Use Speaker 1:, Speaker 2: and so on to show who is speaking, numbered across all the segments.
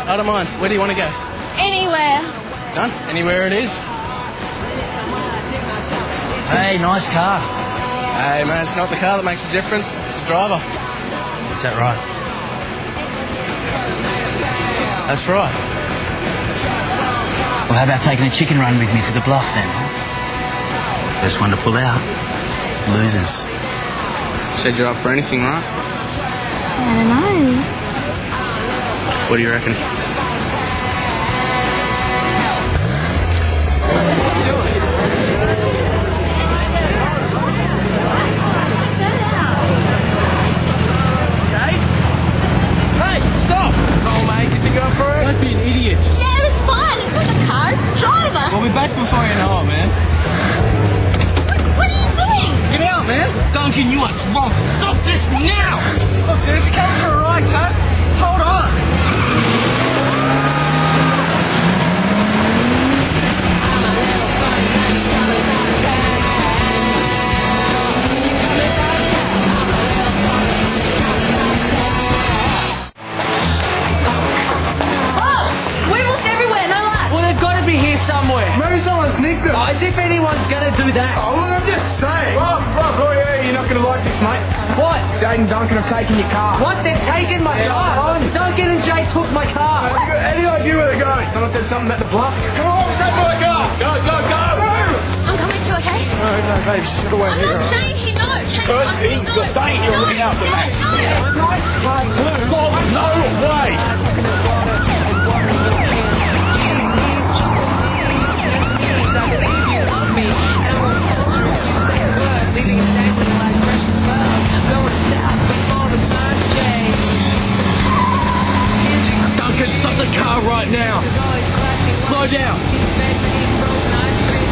Speaker 1: I don't mind. Where do you want to go?
Speaker 2: Anywhere.
Speaker 1: Done. Anywhere it is.
Speaker 3: Hey, nice car.
Speaker 1: Hey, man, it's not the car that makes a difference. It's the driver.
Speaker 3: Is that right?
Speaker 1: That's right.
Speaker 3: Well, how about taking a chicken run with me to the bluff then? First one to pull out loses.
Speaker 1: Said you're up for anything, right?
Speaker 2: I don't know.
Speaker 1: What do you reckon?
Speaker 4: Hey, stop!
Speaker 1: Oh, mate, you think you're up for it?
Speaker 4: Don't be an idiot.
Speaker 2: Yeah, it's fine. It's not the car, it's the driver.
Speaker 1: We'll be back before you know it, man.
Speaker 2: What are you doing?
Speaker 1: Get out, man.
Speaker 4: Duncan, you are drunk. Stop this now!
Speaker 1: Look, dude, if you're coming for a ride, cunt, hold on.
Speaker 4: Somewhere.
Speaker 1: Maybe someone's nicked them.
Speaker 4: Oh, as if anyone's gonna do that.
Speaker 1: Oh, look, I'm just saying. Rob, yeah, you're not going to like this, mate.
Speaker 4: What?
Speaker 1: Jade and Duncan have taken your car.
Speaker 4: What? They're taking my car? Duncan and Jay took my car.
Speaker 1: Any idea where they're going? Someone said something about the bluff. Come on, take my car. Go.
Speaker 2: I'm coming too, okay?
Speaker 1: No, baby, just gotta wait
Speaker 2: I'm
Speaker 1: here.
Speaker 2: not staying here, no.
Speaker 1: Kirsty, you're staying here and looking after Max.
Speaker 4: No way. Duncan, stop the car right now. Slow down.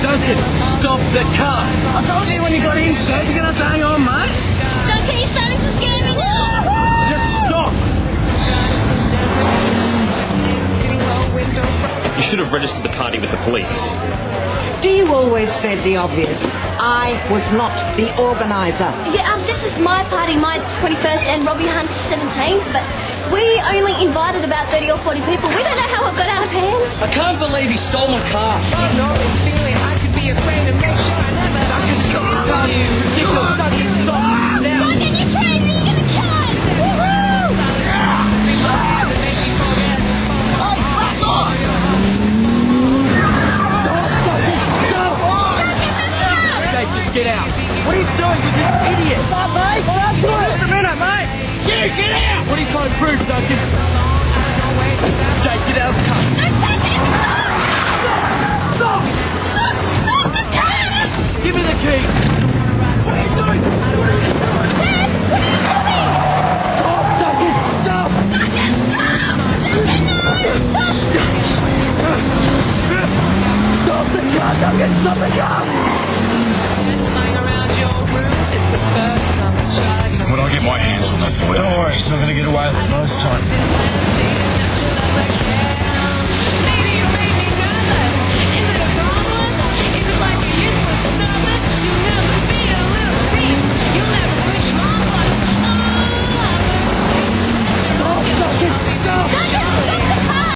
Speaker 4: Duncan, stop the car.
Speaker 1: I told you when you got in, sir, you're gonna have to hang on, mate.
Speaker 2: Duncan, you're starting to scare me now.
Speaker 4: Just stop.
Speaker 5: You should have registered the party with the police.
Speaker 6: Do you always state the obvious? I was not the organiser.
Speaker 2: Yeah, this is my party, my 21st and Robbie Hunt's 17th, but we only invited about 30 or 40 people. We don't know how it got out of hand.
Speaker 4: I can't believe he stole my car.
Speaker 7: I know this feeling. I could be afraid and make sure I never.
Speaker 4: You ridiculous. Duncan, stop now.
Speaker 2: Duncan, you're crazy. You're gonna kill us. Woohoo! Oh, fuck off!
Speaker 4: Jake, just get out. What are you doing with this idiot?
Speaker 1: Stop, mate. Just a minute, mate.
Speaker 4: You get out! What are you trying to prove, Duncan? Jake, get out of the car.
Speaker 2: No, Duncan, stop!
Speaker 4: Stop!
Speaker 2: Stop the car!
Speaker 4: Give me the key. What are you doing?
Speaker 2: Dad, what are you doing?
Speaker 4: Stop, Duncan, stop!
Speaker 2: Duncan, stop! Duncan, no! Stop!
Speaker 4: Stop the car, Duncan, stop the car!
Speaker 8: When I get my hands on that boy, don't worry, he's not going to get away with it this time.